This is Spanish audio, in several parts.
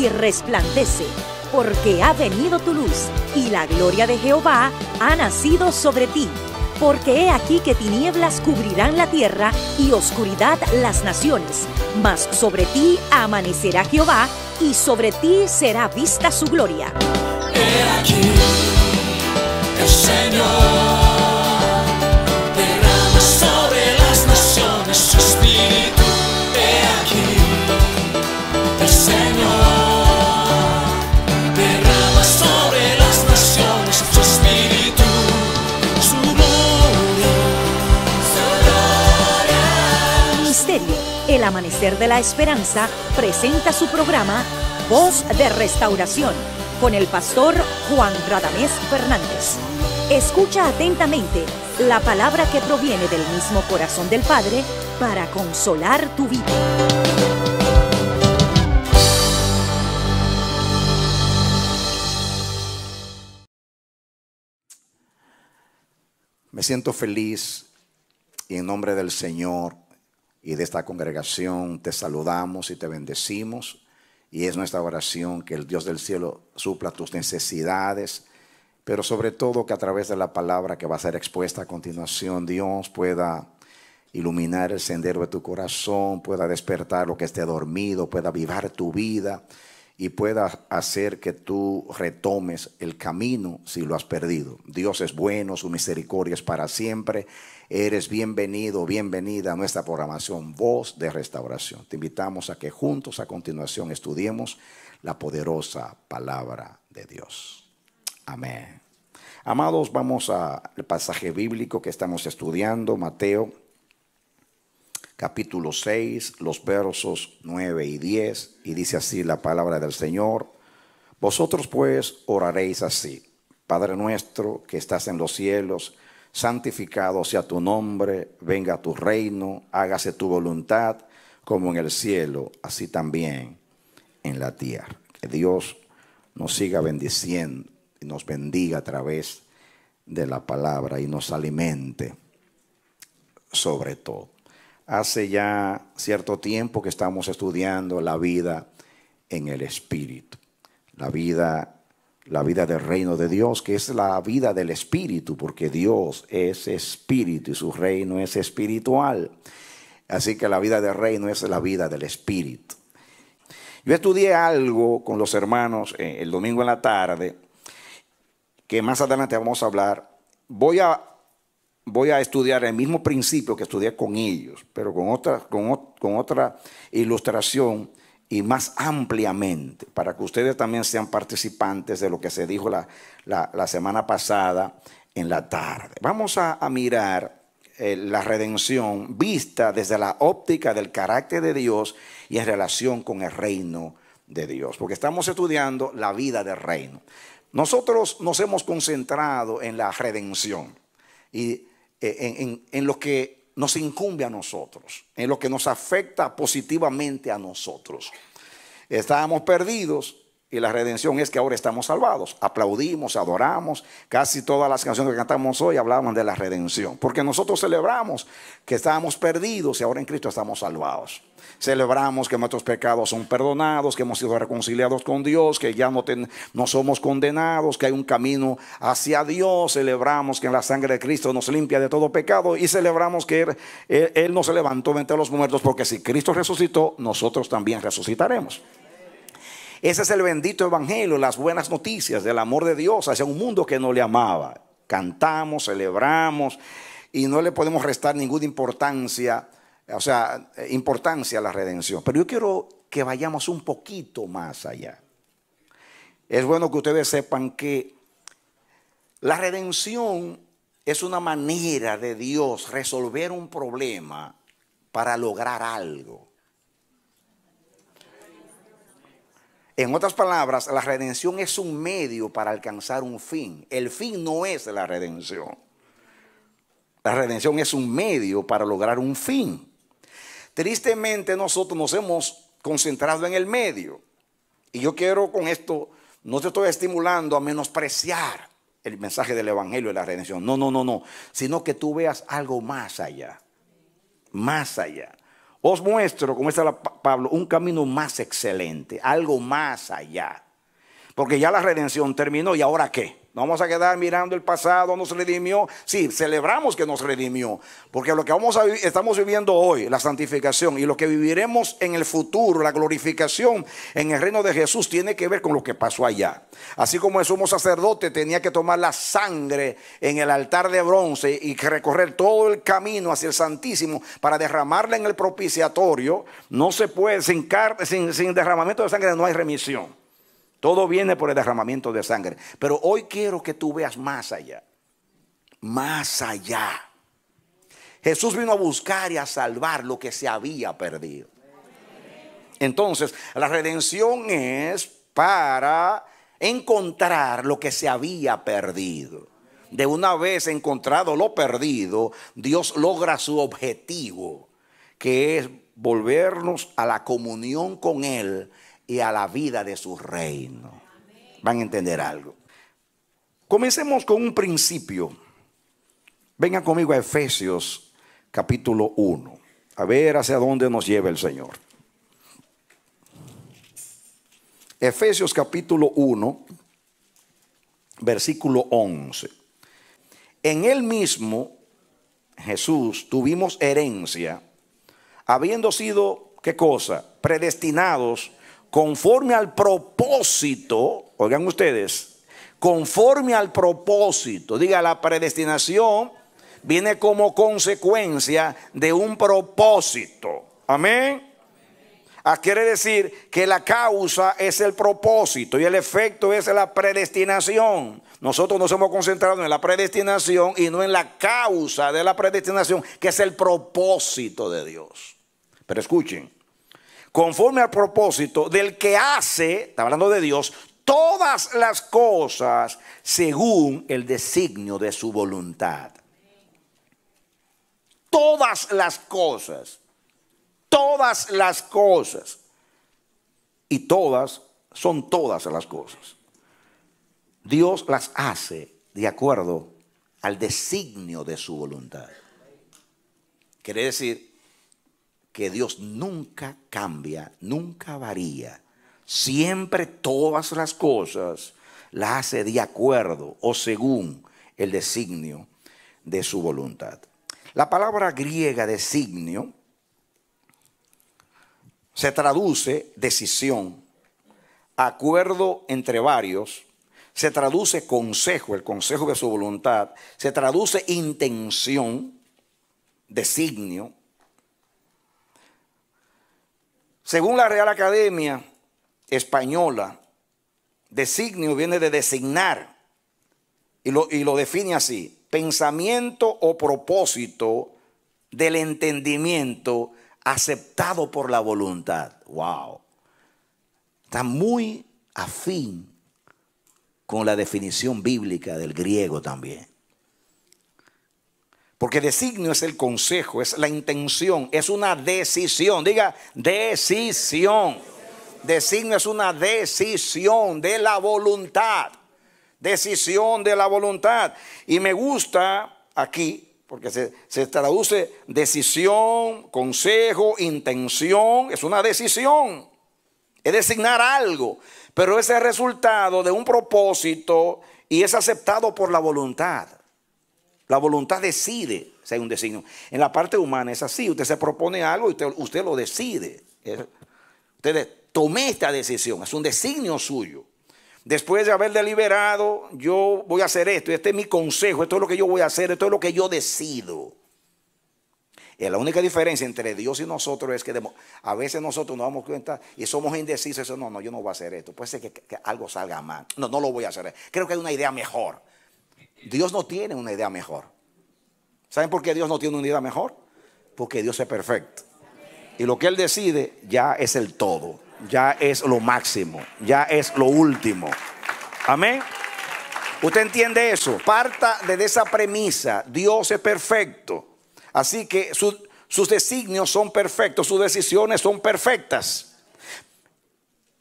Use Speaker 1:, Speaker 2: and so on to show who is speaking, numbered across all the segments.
Speaker 1: y resplandece, porque ha venido tu luz, y la gloria de Jehová ha nacido sobre ti. Porque he aquí que tinieblas cubrirán la tierra, y oscuridad las naciones. Mas sobre ti amanecerá Jehová, y sobre ti será vista su gloria.
Speaker 2: He aquí, el Señor derrama sobre las naciones su espíritu. He aquí, el Señor derrama sobre las naciones su espíritu. Su gloria, su gloria.
Speaker 1: Ministerio El Amanecer de la Esperanza presenta su programa Voz de Restauración con el pastor Juan Radamés Fernández. Escucha atentamente la palabra que proviene del mismo corazón del Padre para consolar tu vida.
Speaker 3: Me siento feliz y en nombre del Señor y de esta congregación te saludamos y te bendecimos. Y es nuestra oración que el Dios del cielo supla tus necesidades, pero sobre todo que a través de la palabra que va a ser expuesta a continuación, Dios pueda iluminar el sendero de tu corazón, pueda despertar lo que esté dormido, pueda avivar tu vida y pueda hacer que tú retomes el camino si lo has perdido. Dios es bueno, su misericordia es para siempre. Eres bienvenido, bienvenida a nuestra programación Voz de Restauración. Te invitamos a que juntos a continuación estudiemos la poderosa palabra de Dios. Amén. Amados, vamos al pasaje bíblico que estamos estudiando, Mateo capítulo 6, los versos 9 y 10, y dice así la palabra del Señor: Vosotros pues oraréis así: Padre nuestro que estás en los cielos, santificado sea tu nombre, venga tu reino, hágase tu voluntad, como en el cielo, así también en la tierra. Que Dios nos siga bendiciendo y nos bendiga a través de la palabra y nos alimente sobre todo. Hace ya cierto tiempo que estamos estudiando la vida en el Espíritu, la vida del reino de Dios, que es la vida del Espíritu, porque Dios es Espíritu y su reino es espiritual. Así que la vida del reino es la vida del Espíritu. Yo estudié algo con los hermanos el domingo en la tarde, que más adelante vamos a hablar. Voy a estudiar el mismo principio que estudié con ellos, pero con otra ilustración y más ampliamente, para que ustedes también sean participantes de lo que se dijo la semana pasada en la tarde. Vamos a mirar la redención vista desde la óptica del carácter de Dios y en relación con el reino de Dios, porque estamos estudiando la vida del reino. Nosotros nos hemos concentrado en la redención y en lo que nos incumbe a nosotros, en lo que nos afecta positivamente a nosotros. Estábamos perdidos y la redención es que ahora estamos salvados. Aplaudimos, adoramos. Casi todas las canciones que cantamos hoy hablaban de la redención, porque nosotros celebramos que estábamos perdidos y ahora en Cristo estamos salvados. Celebramos que nuestros pecados son perdonados, que hemos sido reconciliados con Dios, que ya no somos condenados, que hay un camino hacia Dios. Celebramos que en la sangre de Cristo nos limpia de todo pecado y celebramos que Él nos levantó de entre los muertos, porque si Cristo resucitó, nosotros también resucitaremos. Ese es el bendito evangelio, las buenas noticias del amor de Dios hacia un mundo que no le amaba. Cantamos, celebramos y no le podemos restar ninguna importancia a la redención. Pero yo quiero que vayamos un poquito más allá. Es bueno que ustedes sepan que la redención es una manera de Dios resolver un problema para lograr algo. En otras palabras, la redención es un medio para alcanzar un fin. El fin no es la redención. La redención es un medio para lograr un fin. Tristemente nosotros nos hemos concentrado en el medio. Y yo quiero con esto, no te estoy estimulando a menospreciar el mensaje del evangelio de la redención. No. Sino que tú veas algo más allá. Más allá. os muestro, como está Pablo, un camino más excelente, algo más allá. Porque ya la redención terminó, ¿y ahora qué? ¿Nos vamos a quedar mirando el pasado, nos redimió? Sí, celebramos que nos redimió, porque lo que estamos viviendo hoy, la santificación, y lo que viviremos en el futuro, la glorificación en el reino de Jesús, tiene que ver con lo que pasó allá. Así como el sumo sacerdote tenía que tomar la sangre en el altar de bronce y recorrer todo el camino hacia el Santísimo para derramarla en el propiciatorio, no se puede, sin derramamiento de sangre no hay remisión. Todo viene por el derramamiento de sangre. Pero hoy quiero que tú veas más allá. Más allá. Jesús vino a buscar y a salvar lo que se había perdido. Entonces, la redención es para encontrar lo que se había perdido. De una vez encontrado lo perdido, Dios logra su objetivo, que es volvernos a la comunión con Él y a la vida de su reino. Van a entender algo. Comencemos con un principio. Vengan conmigo a Efesios capítulo 1. A ver hacia dónde nos lleva el Señor. Efesios capítulo 1, versículo 11. En él mismo, Jesús, tuvimos herencia, habiendo sido, ¿qué cosa? Predestinados conforme al propósito, oigan ustedes, conforme al propósito. Diga, la predestinación viene como consecuencia de un propósito. Amén. Quiere decir que la causa es el propósito y el efecto es la predestinación. Nosotros nos hemos concentrado en la predestinación y no en la causa de la predestinación, que es el propósito de Dios. Pero escuchen. Conforme al propósito del que hace, está hablando de Dios, todas las cosas según el designio de su voluntad. Todas las cosas. Todas las cosas. Y todas son todas las cosas. Dios las hace de acuerdo al designio de su voluntad. Quiere decir que Dios nunca cambia, nunca varía. Siempre todas las cosas las hace de acuerdo o según el designio de su voluntad. La palabra griega designio se traduce decisión, acuerdo entre varios, se traduce consejo, el consejo de su voluntad, se traduce intención, designio. Según la Real Academia Española, designio viene de designar y lo define así: pensamiento o propósito del entendimiento aceptado por la voluntad. Wow. Está muy afín con la definición bíblica del griego también. Porque designio es el consejo, es la intención, es una decisión. Diga, decisión. Designio es una decisión de la voluntad. Decisión de la voluntad. Y me gusta aquí, porque se traduce decisión, consejo, intención. Es una decisión. Es designar algo. Pero es el resultado de un propósito y es aceptado por la voluntad. La voluntad decide si hay un designio. En la parte humana es así. Usted se propone algo y usted lo decide. Usted tomé esta decisión. Es un designio suyo. Después de haber deliberado, yo voy a hacer esto. Este es mi consejo. Esto es lo que yo voy a hacer. Esto es lo que yo decido. Y la única diferencia entre Dios y nosotros es que a veces nosotros nos damos cuenta y somos indecisos. No, yo no voy a hacer esto. Puede ser que algo salga mal. No lo voy a hacer. Creo que hay una idea mejor. Dios no tiene una idea mejor. ¿Saben por qué Dios no tiene una idea mejor? Porque Dios es perfecto. Y lo que Él decide ya es el todo. Ya es lo máximo. Ya es lo último. Amén. ¿Usted entiende eso? Parta de esa premisa. Dios es perfecto. Así que sus designios son perfectos. Sus decisiones son perfectas.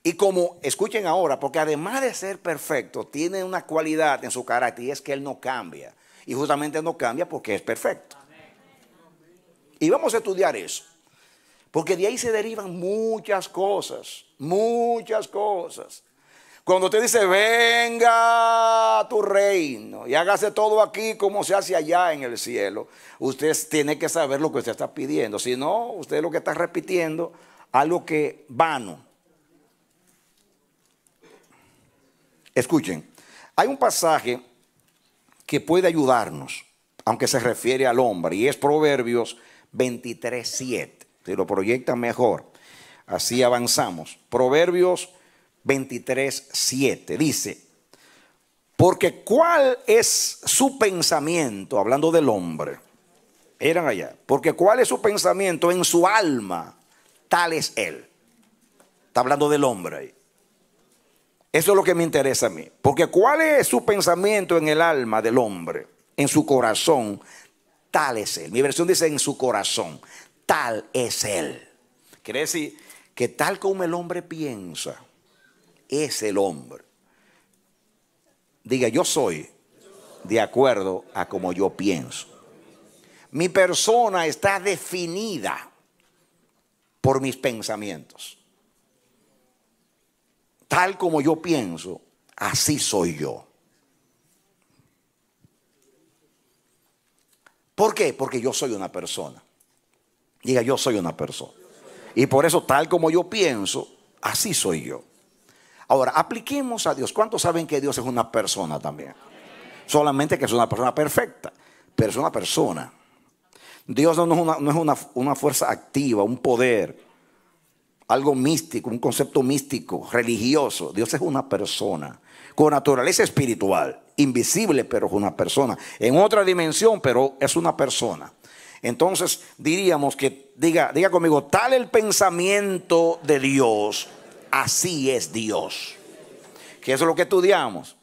Speaker 3: Y como, escuchen ahora, porque además de ser perfecto, tiene una cualidad en su carácter y es que Él no cambia. Y justamente no cambia porque es perfecto. Y vamos a estudiar eso. Porque de ahí se derivan muchas cosas, muchas cosas. Cuando usted dice, venga a tu reino y hágase todo aquí como se hace allá en el cielo, usted tiene que saber lo que usted está pidiendo. Si no, usted lo que está repitiendo, algo que vano. Escuchen, hay un pasaje que puede ayudarnos, aunque se refiere al hombre, y es Proverbios 23:7. Si lo proyectan mejor, así avanzamos. Proverbios 23:7 dice: porque cuál es su pensamiento, hablando del hombre, eran allá, porque cuál es su pensamiento en su alma, tal es él. Está hablando del hombre ahí. Eso es lo que me interesa a mí. Porque cuál es su pensamiento en el alma del hombre, en su corazón, tal es él. Mi versión dice en su corazón, tal es él. Quiere decir que tal como el hombre piensa, es el hombre. Diga, yo soy de acuerdo a como yo pienso. Mi persona está definida por mis pensamientos. Tal como yo pienso, así soy yo. ¿Por qué? Porque yo soy una persona. Diga, yo soy una persona. Y por eso, tal como yo pienso, así soy yo. Ahora, apliquemos a Dios. ¿Cuántos saben que Dios es una persona también? Solamente que es una persona perfecta, pero es una persona. Dios no es una fuerza activa, un poder, algo místico, un concepto místico, religioso. Dios es una persona con naturaleza espiritual, invisible, pero es una persona. En otra dimensión, pero es una persona. Entonces diríamos que, diga conmigo, tal el pensamiento de Dios, así es Dios. Que eso es lo que estudiamos.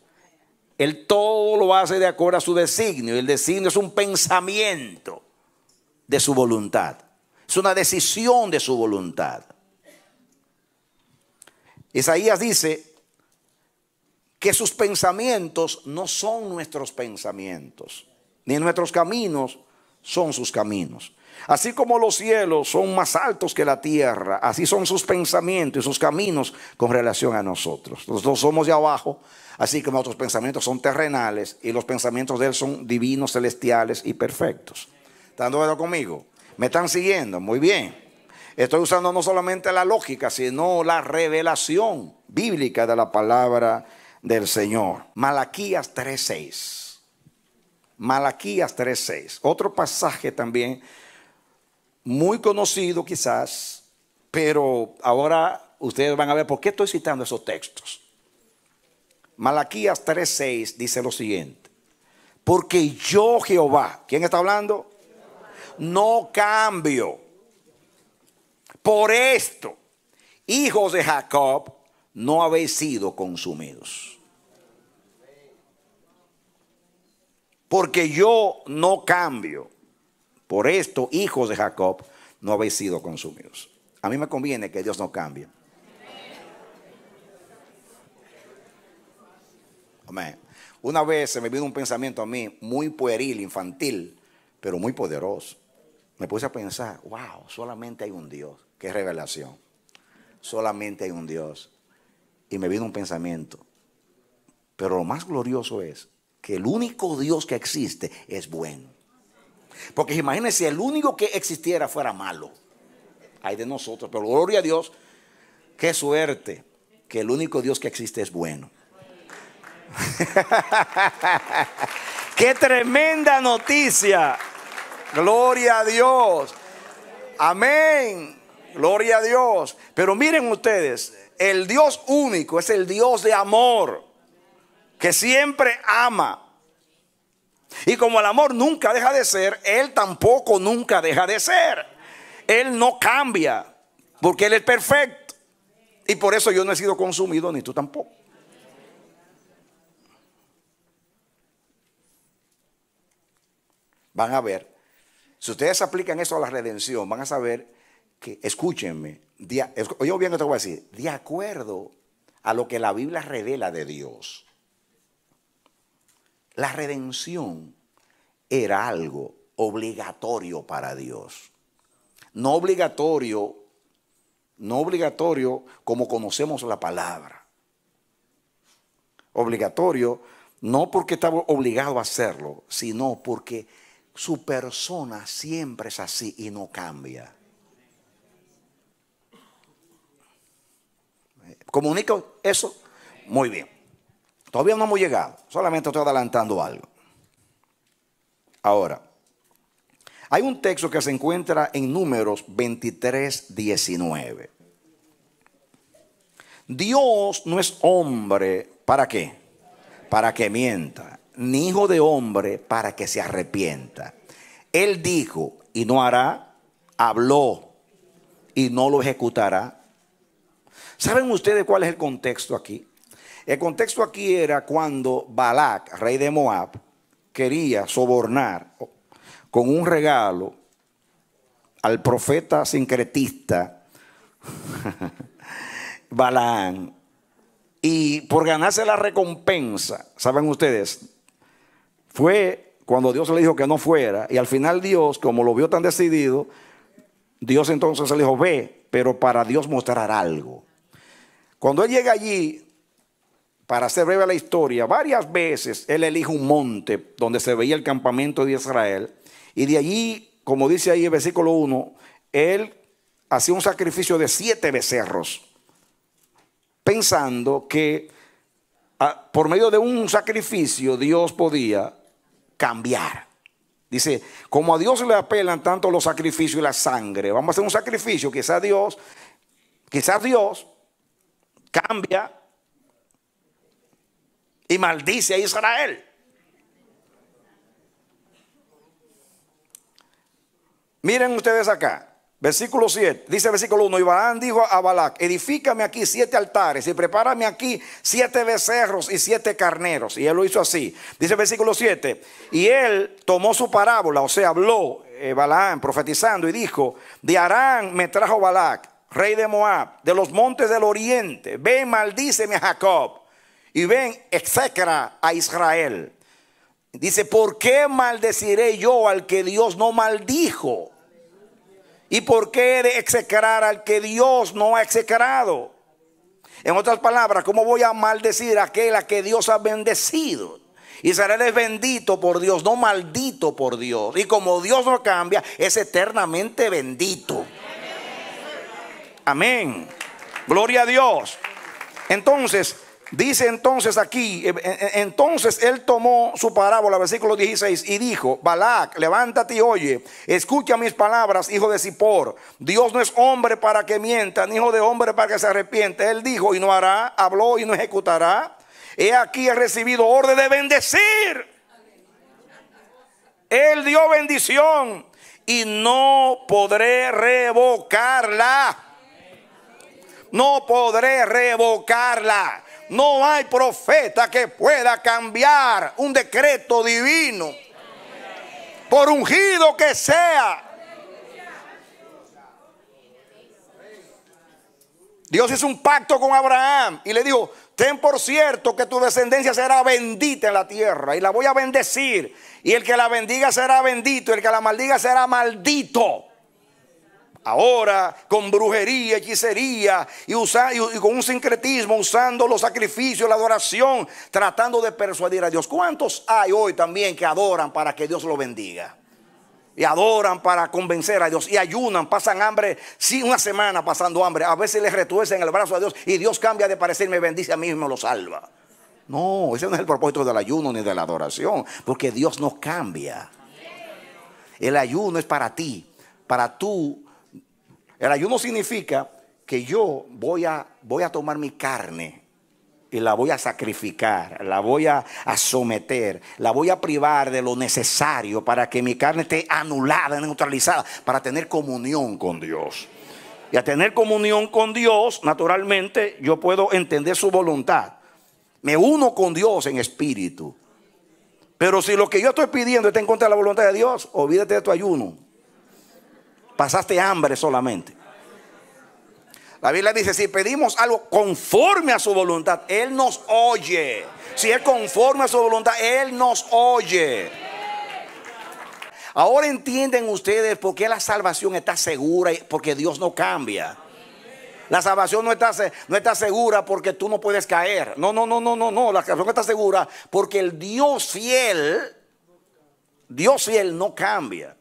Speaker 3: Él todo lo hace de acuerdo a su designio. Y el designio es un pensamiento de su voluntad. Es una decisión de su voluntad. Isaías dice que sus pensamientos no son nuestros pensamientos, ni nuestros caminos son sus caminos. Así como los cielos son más altos que la tierra, así son sus pensamientos y sus caminos con relación a nosotros. Nosotros somos de abajo, así que nuestros pensamientos son terrenales y los pensamientos de Él son divinos, celestiales y perfectos. ¿Están de acuerdo conmigo? ¿Me están siguiendo? Muy bien. Estoy usando no solamente la lógica, sino la revelación bíblica de la palabra del Señor. Malaquías 3:6. Malaquías 3:6. Otro pasaje también muy conocido quizás, pero ahora ustedes van a ver por qué estoy citando esos textos. Malaquías 3:6 dice lo siguiente: porque yo Jehová, ¿quién está hablando? No cambio. Por esto, hijos de Jacob, no habéis sido consumidos. Porque yo no cambio. Por esto, hijos de Jacob, no habéis sido consumidos. A mí me conviene que Dios no cambie. Amén. Una vez se me vino un pensamiento a mí muy pueril, infantil, pero muy poderoso. Me puse a pensar, wow, solamente hay un Dios. Qué revelación. Solamente hay un Dios. Y me vino un pensamiento. Pero lo más glorioso es que el único Dios que existe es bueno. Porque imagínense, si el único que existiera fuera malo, hay de nosotros. Pero gloria a Dios, qué suerte que el único Dios que existe es bueno. Qué tremenda noticia. Gloria a Dios. Amén. Gloria a Dios. Pero miren ustedes, el Dios único es el Dios de amor, que siempre ama. Y como el amor nunca deja de ser, Él tampoco nunca deja de ser. Él no cambia, porque Él es perfecto. Y por eso yo no he sido consumido, ni tú tampoco. Van a ver, si ustedes aplican eso a la redención, van a saber que, escúchenme, oye bien lo que te voy a decir, de acuerdo a lo que la Biblia revela de Dios, la redención era algo obligatorio para Dios. No obligatorio, no obligatorio como conocemos la palabra. Obligatorio no porque estaba obligado a hacerlo, sino porque su persona siempre es así y no cambia. ¿Comunico eso? Muy bien. Todavía no hemos llegado, solamente estoy adelantando algo. Ahora, hay un texto que se encuentra en Números 23:19. Dios no es hombre, ¿para qué? Para que mienta, ni hijo de hombre para que se arrepienta. Él dijo y no hará, habló y no lo ejecutará. ¿Saben ustedes cuál es el contexto aquí? El contexto aquí era cuando Balac, rey de Moab, quería sobornar con un regalo al profeta sincretista Balaam, y por ganarse la recompensa, ¿saben ustedes? Fue cuando Dios le dijo que no fuera, y al final Dios, como lo vio tan decidido, Dios entonces le dijo, ve, pero para Dios mostrar algo. Cuando él llega allí, para hacer breve la historia, varias veces él elige un monte donde se veía el campamento de Israel, y de allí, como dice ahí el versículo 1, él hacía un sacrificio de 7 becerros, pensando que por medio de un sacrificio Dios podía cambiar. Dice, como a Dios le apelan tanto los sacrificios y la sangre, vamos a hacer un sacrificio, quizás Dios cambia y maldice a Israel. Miren ustedes acá, versículo 7, dice el versículo 1, y Balaam dijo a Balac, edifícame aquí 7 altares y prepárame aquí 7 becerros y 7 carneros. Y él lo hizo así. Dice el versículo 7, y él tomó su parábola, o sea, habló Balaam profetizando y dijo, de Harán me trajo Balac, rey de Moab, de los montes del oriente, ven, maldíceme a Jacob, y ven, execra a Israel. Dice, ¿por qué maldeciré yo al que Dios no maldijo? ¿Y por qué he de execrar al que Dios no ha execrado? En otras palabras, ¿cómo voy a maldecir a aquel a que Dios ha bendecido? Israel es bendito por Dios, no maldito por Dios. Y como Dios no cambia, es eternamente bendito. Amén. Gloria a Dios. Entonces, dice entonces aquí, entonces él tomó su parábola, versículo 16, y dijo, Balac, levántate y oye, escucha mis palabras, hijo de Zippor. Dios no es hombre para que mienta, ni hijo de hombre para que se arrepiente. Él dijo y no hará, habló y no ejecutará. He aquí he recibido orden de bendecir. Él dio bendición y no podré revocarla. No podré revocarla. No hay profeta que pueda cambiar un decreto divino, por ungido que sea. Dios hizo un pacto con Abraham y le dijo, ten por cierto que tu descendencia será bendita en la tierra y la voy a bendecir. Y el que la bendiga será bendito, y el que la maldiga será maldito. Ahora con brujería, hechicería y con un sincretismo, usando los sacrificios, la adoración, tratando de persuadir a Dios. ¿Cuántos hay hoy también que adoran para que Dios lo bendiga? Y adoran para convencer a Dios, y ayunan, pasan hambre, sí, una semana pasando hambre, a veces les retuercen el brazo a Dios y Dios cambia de parecer, me bendice a mí y me lo salva. No, ese no es el propósito del ayuno ni de la adoración, porque Dios no cambia. El ayuno es para ti, para tú. El ayuno significa que yo voy a tomar mi carne y la voy a sacrificar, la voy a someter, la voy a privar de lo necesario para que mi carne esté anulada, neutralizada, para tener comunión con Dios. Y a tener comunión con Dios, naturalmente, yo puedo entender su voluntad. Me uno con Dios en espíritu. Pero si lo que yo estoy pidiendo está en contra de la voluntad de Dios, olvídate de tu ayuno. Pasaste hambre solamente. La Biblia dice, si pedimos algo conforme a su voluntad, Él nos oye. Si es conforme a su voluntad, Él nos oye. Ahora entienden ustedes por qué la salvación está segura, porque Dios no cambia. La salvación no está segura porque tú no puedes caer. No. La salvación está segura porque el Dios fiel no cambia.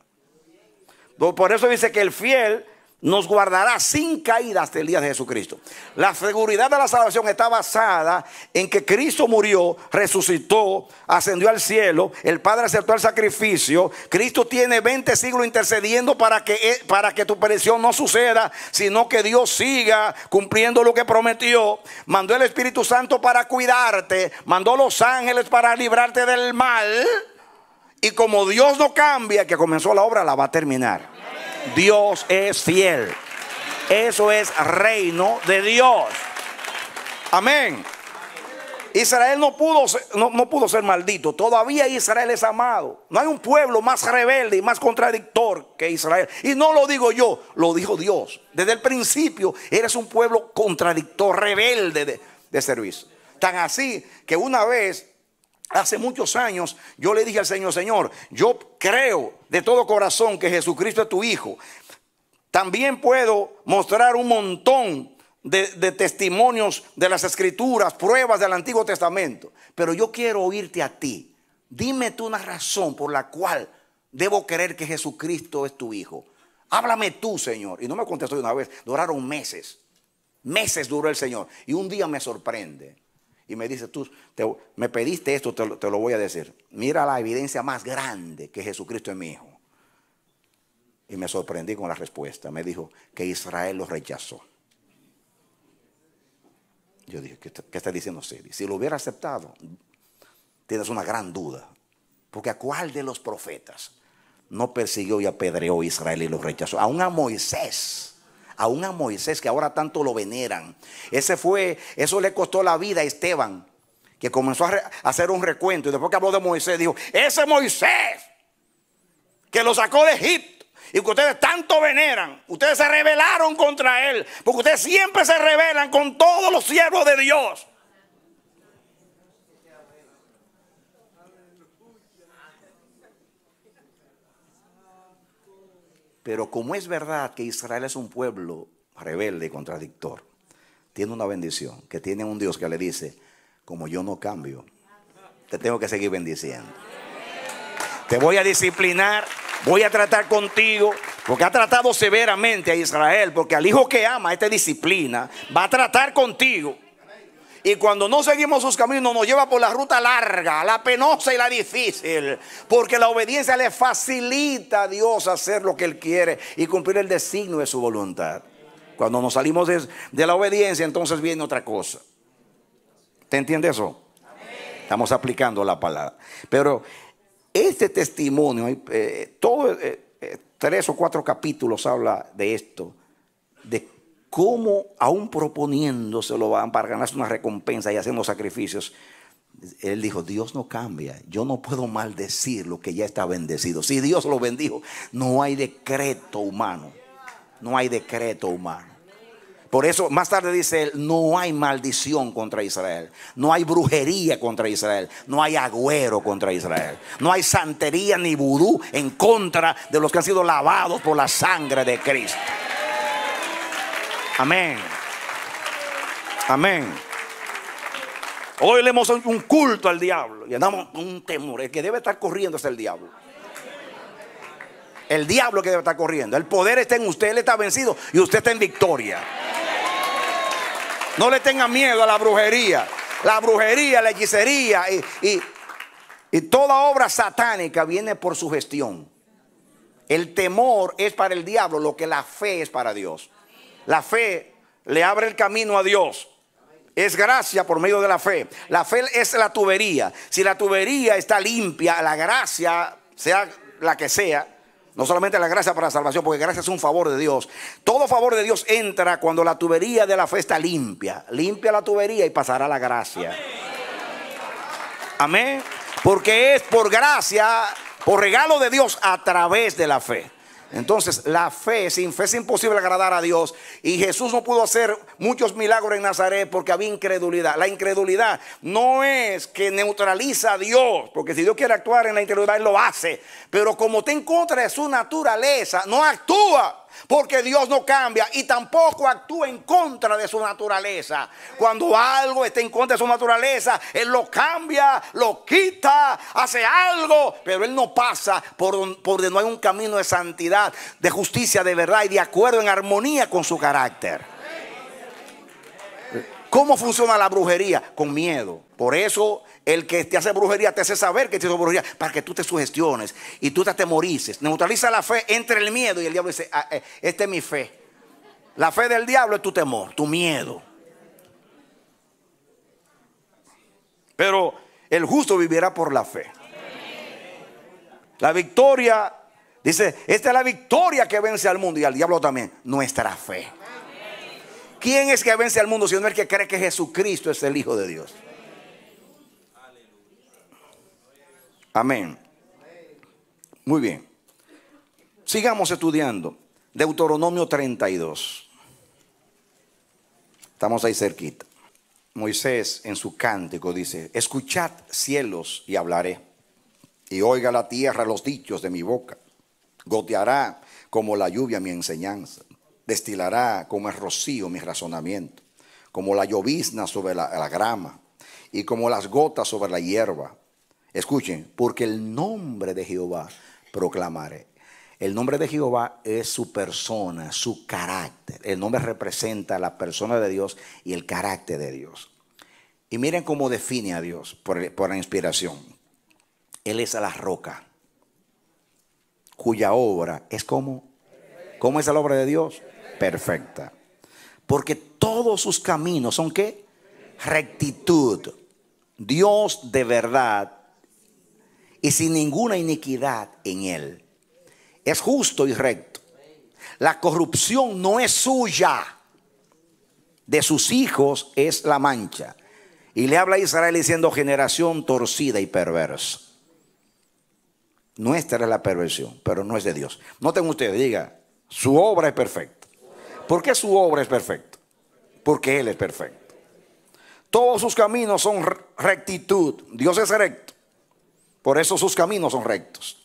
Speaker 3: Por eso dice que el fiel nos guardará sin caída hasta el día de Jesucristo. La seguridad de la salvación está basada en que Cristo murió, resucitó, ascendió al cielo, el Padre aceptó el sacrificio. Cristo tiene 20 siglos intercediendo para que tu perdición no suceda, sino que Dios siga cumpliendo lo que prometió. Mandó el Espíritu Santo para cuidarte, mandó los ángeles para librarte del mal. Y como Dios no cambia, que comenzó la obra, la va a terminar. Dios es fiel. Eso es reino de Dios. Amén. Israel no pudo ser maldito. Todavía Israel es amado. No hay un pueblo más rebelde y más contradictor que Israel. Y no lo digo yo, lo dijo Dios. Desde el principio eres un pueblo contradictor, rebelde de servicio. Tan así que una vez, hace muchos años, yo le dije al Señor: Señor, yo creo de todo corazón que Jesucristo es tu Hijo. También puedo mostrar un montón de testimonios de las Escrituras, pruebas del Antiguo Testamento, pero yo quiero oírte a ti. Dime tú una razón por la cual debo creer que Jesucristo es tu Hijo. Háblame tú, Señor. Y no me contestó de una vez. Duraron meses. Meses duró el Señor. Y un día me sorprende y me dice: tú me pediste esto, te lo voy a decir. Mira la evidencia más grande que Jesucristo es mi Hijo. Y me sorprendí con la respuesta. Me dijo que Israel lo rechazó. Yo dije: ¿qué está diciendo Siri? Si lo hubiera aceptado, tienes una gran duda. Porque ¿a cuál de los profetas no persiguió y apedreó a Israel y lo rechazó? Aún a Moisés. Aún a Moisés, que ahora tanto lo veneran. Eso le costó la vida a Esteban, que comenzó a hacer un recuento. Y después que habló de Moisés, dijo: ese Moisés que lo sacó de Egipto y que ustedes tanto veneran, ustedes se rebelaron contra él, porque ustedes siempre se rebelan con todos los siervos de Dios. Pero como es verdad que Israel es un pueblo rebelde y contradictor, tiene una bendición, que tiene un Dios que le dice: como yo no cambio, te tengo que seguir bendiciendo. Te voy a disciplinar, voy a tratar contigo, porque ha tratado severamente a Israel, porque al hijo que ama, esta disciplina, va a tratar contigo. Y cuando no seguimos sus caminos, nos lleva por la ruta larga, la penosa y la difícil, porque la obediencia le facilita a Dios hacer lo que Él quiere y cumplir el designio de su voluntad. Cuando nos salimos de la obediencia, entonces viene otra cosa. ¿Te entiende eso? Estamos aplicando la palabra. Pero este testimonio, 3 o 4 capítulos habla de esto, de cómo aún proponiéndose lo van para ganarse una recompensa y haciendo sacrificios. Él dijo: Dios no cambia, yo no puedo maldecir lo que ya está bendecido. Si Dios lo bendijo, no hay decreto humano. No hay decreto humano. Por eso más tarde dice él: no hay maldición contra Israel, no hay brujería contra Israel, no hay agüero contra Israel, no hay santería ni vudú en contra de los que han sido lavados por la sangre de Cristo. Amén. Amén. Hoy le hemos hecho un culto al diablo y andamos con un temor. El que debe estar corriendo es el diablo. El diablo que debe estar corriendo. El poder está en usted, él está vencido y usted está en victoria. No le tenga miedo a la brujería. La brujería, la hechicería y toda obra satánica viene por sugestión. El temor es para el diablo lo que la fe es para Dios. La fe le abre el camino a Dios. Es gracia por medio de la fe. La fe es la tubería. Si la tubería está limpia, la gracia, sea la que sea, no solamente la gracia para la salvación, porque gracia es un favor de Dios. Todo favor de Dios entra cuando la tubería de la fe está limpia. Limpia la tubería y pasará la gracia. Amén. Porque es por gracia, por regalo de Dios a través de la fe. Entonces, la fe, sin fe es imposible agradar a Dios. Y Jesús no pudo hacer muchos milagros en Nazaret porque había incredulidad. La incredulidad no es que neutraliza a Dios, porque si Dios quiere actuar en la incredulidad, Él lo hace. Pero como está en contra de su naturaleza, no actúa. Porque Dios no cambia y tampoco actúa en contra de su naturaleza. Cuando algo está en contra de su naturaleza, Él lo cambia, lo quita, hace algo, pero Él no pasa por donde no hay un camino de santidad, de justicia, de verdad y de acuerdo en armonía con su carácter. ¿Cómo funciona la brujería? Con miedo. Por eso el que te hace brujería te hace saber que te hace brujería, para que tú te sugestiones y tú te atemorices. Neutraliza la fe entre el miedo y el diablo dice, esta es mi fe. La fe del diablo es tu temor, tu miedo. Pero el justo vivirá por la fe. La victoria, dice, esta es la victoria que vence al mundo y al diablo también, nuestra fe. ¿Quién es que vence al mundo sino el que cree que Jesucristo es el Hijo de Dios? Amén. Muy bien. Sigamos estudiando. Deuteronomio 32. Estamos ahí cerquita. Moisés en su cántico dice: escuchad cielos y hablaré, y oiga la tierra los dichos de mi boca. Goteará como la lluvia mi enseñanza, destilará como el rocío mi razonamiento, como la llovizna sobre la grama y como las gotas sobre la hierba. Escuchen, porque el nombre de Jehová proclamaré. El nombre de Jehová es su persona, su carácter. El nombre representa la persona de Dios y el carácter de Dios. Y miren cómo define a Dios por la inspiración. Él es la roca, cuya obra es como. ¿Cómo es la obra de Dios? Perfecta. Porque todos sus caminos son ¿qué? Rectitud. Dios de verdad y sin ninguna iniquidad en él. Es justo y recto. La corrupción no es suya. De sus hijos es la mancha. Y le habla a Israel diciendo: generación torcida y perversa. Nuestra es la perversión, pero no es de Dios. Noten ustedes, diga, su obra es perfecta. ¿Por qué su obra es perfecta? Porque Él es perfecto. Todos sus caminos son rectitud. Dios es recto. Por eso sus caminos son rectos.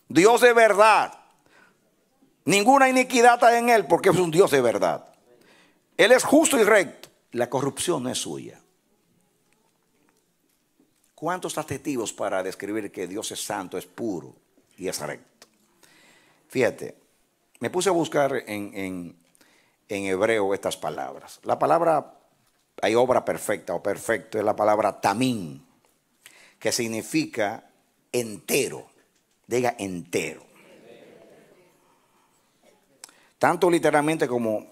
Speaker 3: Dios de verdad. Ninguna iniquidad hay en Él porque es un Dios de verdad. Él es justo y recto. La corrupción no es suya. ¿Cuántos adjetivos para describir que Dios es santo, es puro y es recto? Fíjate, me puse a buscar en hebreo estas palabras. La palabra, hay obra perfecta o perfecto, es la palabra tamín, que significa entero. Diga entero. Tanto literalmente como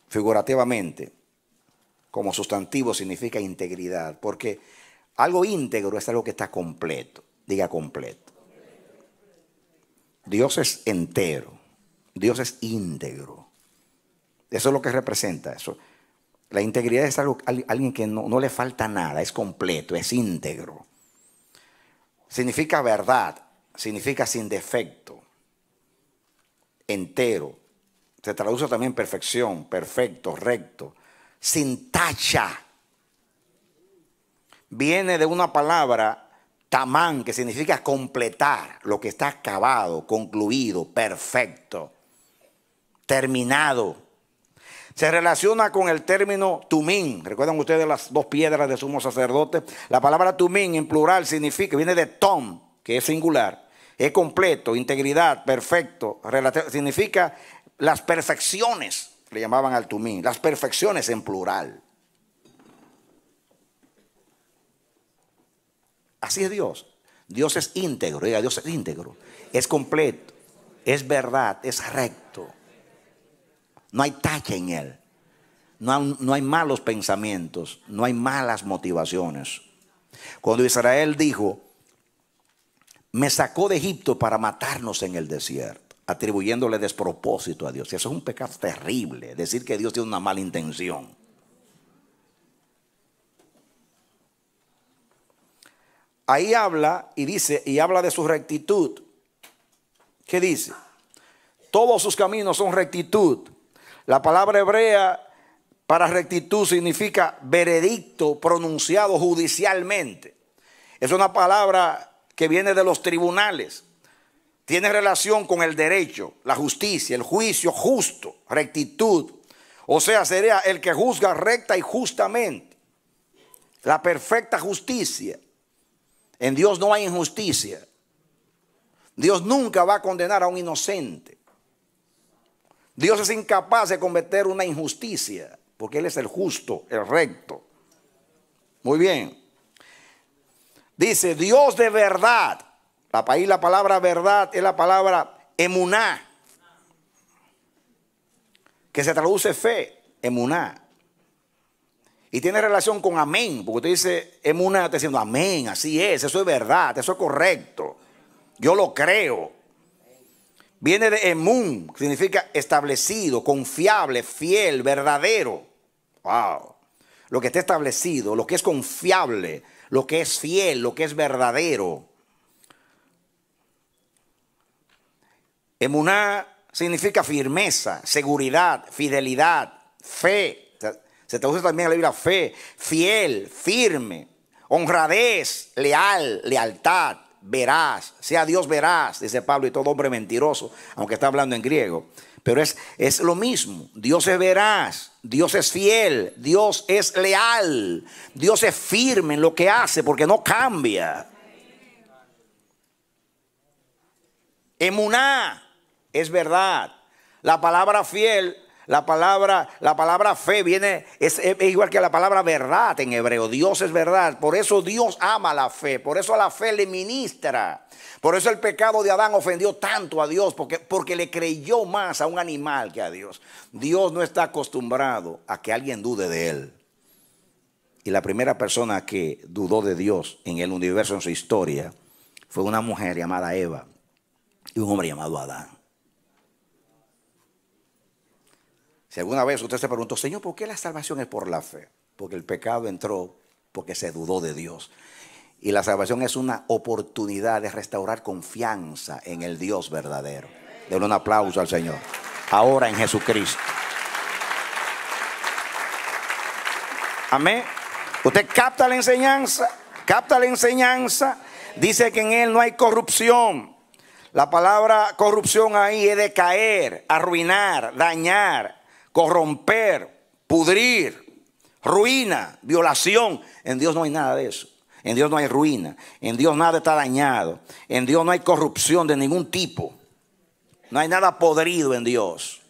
Speaker 3: figurativamente, como sustantivo significa integridad, porque algo íntegro es algo que está completo. Diga completo. Dios es entero. Dios es íntegro. Eso es lo que representa eso. La integridad es algo, alguien que no le falta nada, es completo, es íntegro. Significa verdad, significa sin defecto, entero. Se traduce también perfección, perfecto, recto, sin tacha. Viene de una palabra tamán, que significa completar, lo que está acabado, concluido, perfecto, terminado. Se relaciona con el término tumín. ¿Recuerdan ustedes las dos piedras de sumo sacerdote? La palabra tumín en plural significa, viene de tom, que es singular, es completo, integridad, perfecto, significa las perfecciones, le llamaban al tumín, las perfecciones en plural. Así es Dios. Dios es íntegro, diga, Dios es íntegro, es completo, es verdad, es recto. No hay tacha en Él. No hay malos pensamientos, no hay malas motivaciones. Cuando Israel dijo: me sacó de Egipto para matarnos en el desierto, atribuyéndole despropósito a Dios. Eso es un pecado terrible, decir que Dios tiene una mala intención. Ahí habla y dice, y habla de su rectitud. ¿Qué dice? todos sus caminos son rectitud. La palabra hebrea para rectitud significa veredicto pronunciado judicialmente. Es una palabra que viene de los tribunales. Tiene relación con el derecho, la justicia, el juicio justo, rectitud. O sea, sería el que juzga recta y justamente. La perfecta justicia. En Dios no hay injusticia. Dios nunca va a condenar a un inocente. Dios es incapaz de cometer una injusticia, porque Él es el justo, el recto. Muy bien. Dice Dios de verdad. Ahí la palabra verdad es la palabra emuná, que se traduce fe, emuná. Y tiene relación con amén, porque usted dice emuná, está diciendo amén, así es, eso es verdad, eso es correcto. Yo lo creo. Viene de emun, que significa establecido, confiable, fiel, verdadero. Wow. Lo que está establecido, lo que es confiable, lo que es fiel, lo que es verdadero. Emuná significa firmeza, seguridad, fidelidad, fe. Se traduce también en la Biblia fe, fiel, firme, honradez, leal, lealtad, veraz. Sea Dios veraz, dice Pablo, y todo hombre mentiroso, aunque está hablando en griego. Pero es lo mismo. Dios es veraz, Dios es fiel, Dios es leal, Dios es firme en lo que hace porque no cambia. Emuná es verdad. La palabra fiel, la palabra fe viene, es igual que la palabra verdad en hebreo. Dios es verdad. Por eso Dios ama la fe. Por eso la fe le ministra. Por eso el pecado de Adán ofendió tanto a Dios. Porque le creyó más a un animal que a Dios. Dios no está acostumbrado a que alguien dude de Él. Y la primera persona que dudó de Dios en el universo, en su historia, fue una mujer llamada Eva y un hombre llamado Adán. Si alguna vez usted se preguntó, Señor, ¿por qué la salvación es por la fe? Porque el pecado entró porque se dudó de Dios. Y la salvación es una oportunidad de restaurar confianza en el Dios verdadero. Denle un aplauso al Señor. Ahora en Jesucristo. Amén. Usted capta la enseñanza. Capta la enseñanza. Dice que en Él no hay corrupción. La palabra corrupción ahí es de caer, arruinar, dañar, corromper, pudrir, ruina, violación. En Dios no hay nada de eso. En Dios no hay ruina. En Dios nada está dañado. En Dios no hay corrupción de ningún tipo. No hay nada podrido en Dios.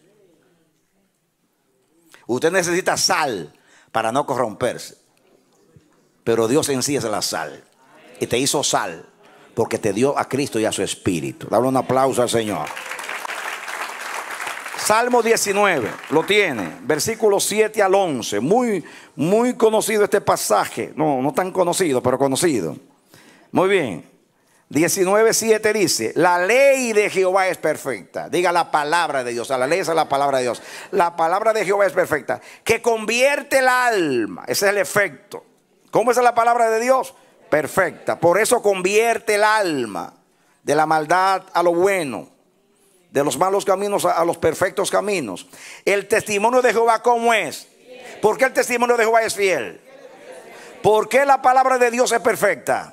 Speaker 3: Usted necesita sal para no corromperse. Pero Dios en sí es la sal. Y te hizo sal porque te dio a Cristo y a su Espíritu. Dale un aplauso al Señor. Salmo 19, lo tiene, versículos 7 al 11, muy conocido este pasaje, no tan conocido, pero conocido. Muy bien, 19:7 dice, la ley de Jehová es perfecta. Diga la palabra de Dios, la ley es la palabra de Dios. La palabra de Jehová es perfecta, que convierte el alma, ese es el efecto. ¿Cómo es la palabra de Dios? Perfecta, por eso convierte el alma de la maldad a lo bueno, de los malos caminos a los perfectos caminos. El testimonio de Jehová, ¿cómo es? ¿Por qué el testimonio de Jehová es fiel? ¿Por qué la palabra de Dios es perfecta?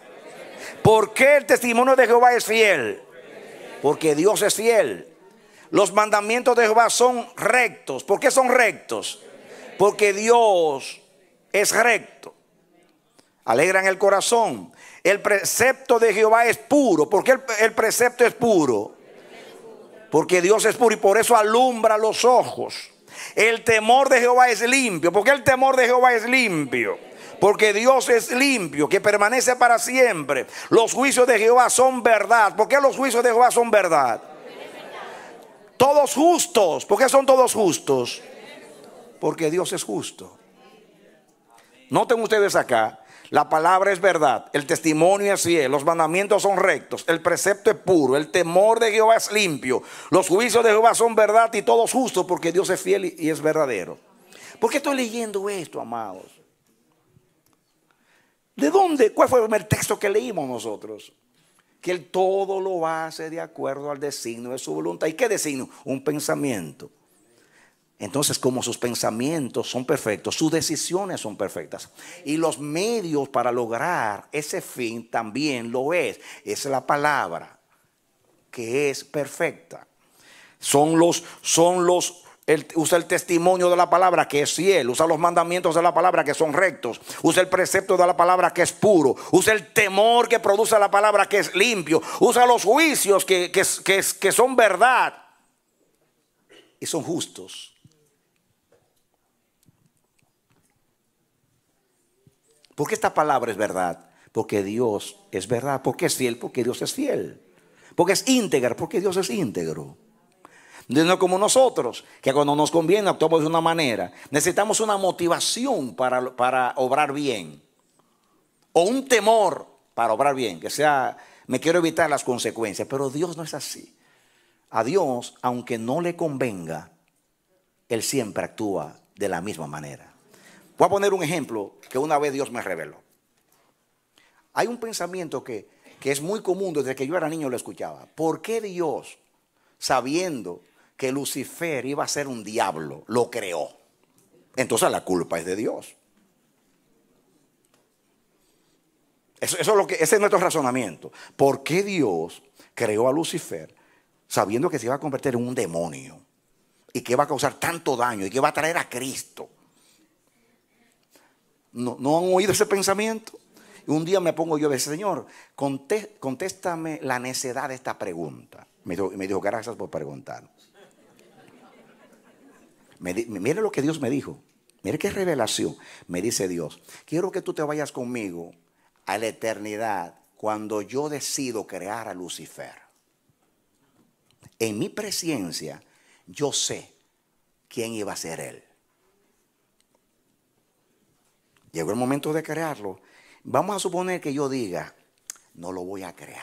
Speaker 3: ¿Por qué el testimonio de Jehová es fiel? Porque Dios es fiel. Los mandamientos de Jehová son rectos. ¿Por qué son rectos? Porque Dios es recto. Alegran el corazón. El precepto de Jehová es puro. ¿Por qué el precepto es puro? Porque Dios es puro y por eso alumbra los ojos. El temor de Jehová es limpio. ¿Por qué el temor de Jehová es limpio? Porque Dios es limpio, que permanece para siempre. Los juicios de Jehová son verdad. ¿Por qué los juicios de Jehová son verdad? Todos justos. ¿Por qué son todos justos? Porque Dios es justo. Noten ustedes acá. La palabra es verdad, el testimonio es fiel, los mandamientos son rectos, el precepto es puro, el temor de Jehová es limpio, los juicios de Jehová son verdad y todos justos porque Dios es fiel y es verdadero. ¿Por qué estoy leyendo esto, amados? ¿De dónde? ¿Cuál fue el primer texto que leímos nosotros? que Él todo lo hace de acuerdo al designio de su voluntad. ¿Y qué designio? Un pensamiento. Entonces, como sus pensamientos son perfectos, sus decisiones son perfectas. Y los medios para lograr ese fin también lo es. Es la palabra que es perfecta. Usa el testimonio de la palabra que es fiel. Usa los mandamientos de la palabra que son rectos. Usa el precepto de la palabra que es puro. Usa el temor que produce la palabra que es limpio. Usa los juicios que son verdad y son justos. ¿Por qué esta palabra es verdad? Porque Dios es verdad. ¿Por qué es fiel? Porque Dios es fiel. Porque es íntegra. Porque Dios es íntegro. No como nosotros, que cuando nos conviene actuamos de una manera. Necesitamos una motivación para obrar bien. O un temor para obrar bien. Que sea, me quiero evitar las consecuencias. Pero Dios no es así. A Dios, aunque no le convenga, Él siempre actúa de la misma manera. Voy a poner un ejemplo que una vez Dios me reveló. Hay un pensamiento que es muy común desde que yo era niño, lo escuchaba. ¿Por qué Dios, sabiendo que Lucifer iba a ser un diablo, lo creó? Entonces la culpa es de Dios. Ese es nuestro razonamiento. ¿Por qué Dios creó a Lucifer sabiendo que se iba a convertir en un demonio y que iba a causar tanto daño y que iba a traer a Cristo? ¿No han oído ese pensamiento? Y un día me pongo yo a decir, Señor, contéstame la necedad de esta pregunta. Me dijo, gracias por preguntar. Mire lo que Dios me dijo. Mire qué revelación. Me dice Dios, quiero que tú te vayas conmigo a la eternidad cuando yo decido crear a Lucifer. En mi presencia yo sé quién iba a ser él. Llegó el momento de crearlo. Vamos a suponer que yo diga, no lo voy a crear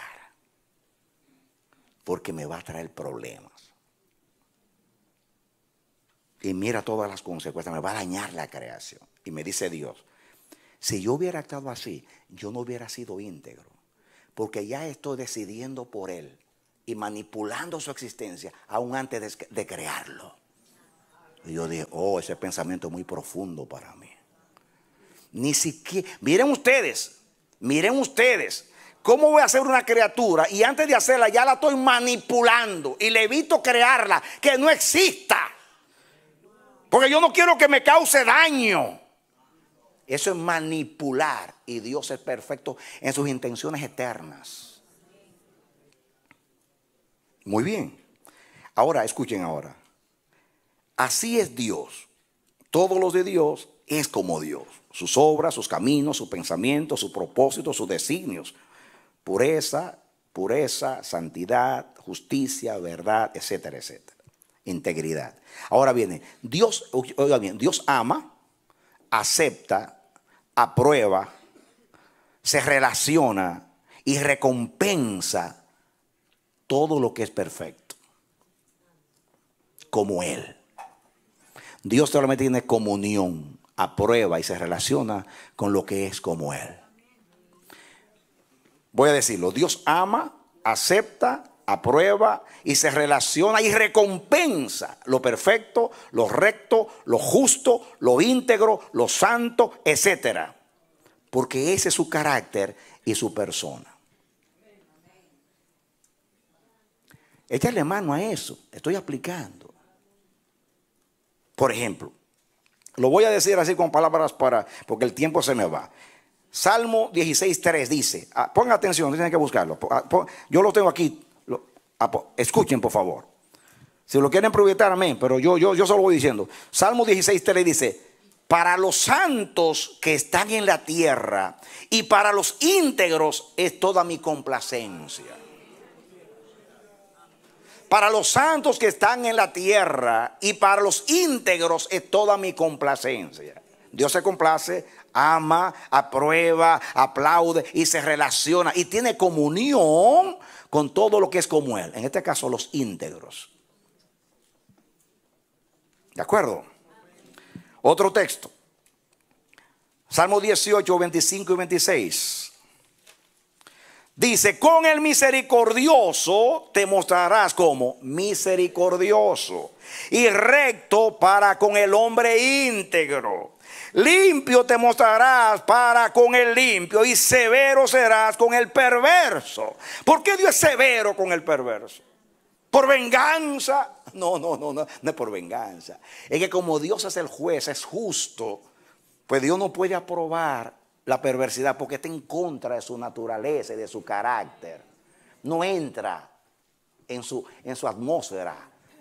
Speaker 3: porque me va a traer problemas. Y mira todas las consecuencias, me va a dañar la creación. Y me dice Dios, si yo hubiera actuado así, yo no hubiera sido íntegro, porque ya estoy decidiendo por él y manipulando su existencia aún antes de crearlo. Y yo dije, ese pensamiento es muy profundo para mí. Ni siquiera, miren ustedes, ¿cómo voy a hacer una criatura y antes de hacerla ya la estoy manipulando y le evito crearla, que no exista? Porque yo no quiero que me cause daño. Eso es manipular, y Dios es perfecto en sus intenciones eternas. Muy bien. Ahora, escuchen ahora. Así es Dios. Todos los de Dios es como Dios. Sus obras, sus caminos, sus pensamientos, sus propósitos, sus designios. Pureza, santidad, justicia, verdad, etcétera, etcétera. Integridad. Ahora viene, Dios, oiga bien, Dios ama, acepta, aprueba, se relaciona y recompensa todo lo que es perfecto. Como Él. Dios solamente tiene comunión, aprueba y se relaciona con lo que es como Él. Voy a decirlo, Dios ama, acepta, aprueba y se relaciona y recompensa lo perfecto, lo recto, lo justo, lo íntegro, lo santo, etcétera. Porque ese es su carácter y su persona. Échale mano a eso, estoy aplicando. Por ejemplo, lo voy a decir así con palabras porque el tiempo se me va. Salmo 16:3 dice, pongan atención, no tienen que buscarlo. Yo lo tengo aquí, escuchen por favor. Si lo quieren proyectar, amén, pero yo solo voy diciendo. Salmo 16:3 dice, para los santos que están en la tierra y para los íntegros es toda mi complacencia. Para los santos que están en la tierra y para los íntegros es toda mi complacencia. Dios se complace, ama, aprueba, aplaude y se relaciona y tiene comunión con todo lo que es como Él. En este caso, los íntegros. ¿De acuerdo? Otro texto. Salmo 18, 25 y 26. Dice, con el misericordioso te mostrarás como misericordioso y recto para con el hombre íntegro. Limpio te mostrarás para con el limpio y severo serás con el perverso. ¿Por qué Dios es severo con el perverso? ¿Por venganza? No es por venganza. Es que como Dios es el juez, es justo, pues Dios no puede aprobar la perversidad porque está en contra de su naturaleza y de su carácter. No entra en su atmósfera,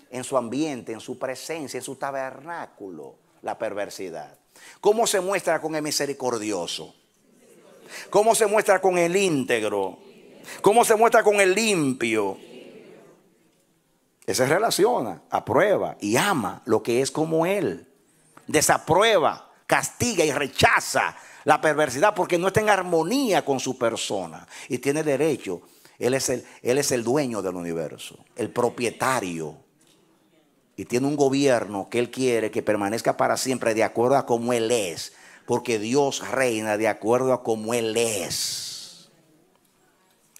Speaker 3: en su ambiente, en su presencia, en su tabernáculo, la perversidad. ¿Cómo se muestra con el misericordioso? ¿Cómo se muestra con el íntegro? ¿Cómo se muestra con el limpio? Él se relaciona, aprueba y ama lo que es como Él. Desaprueba, castiga y rechaza la perversidad porque no está en armonía con su persona. Y tiene derecho. Él es el dueño del universo, el propietario. Y tiene un gobierno que Él quiere que permanezca para siempre de acuerdo a como Él es. Porque Dios reina de acuerdo a como Él es.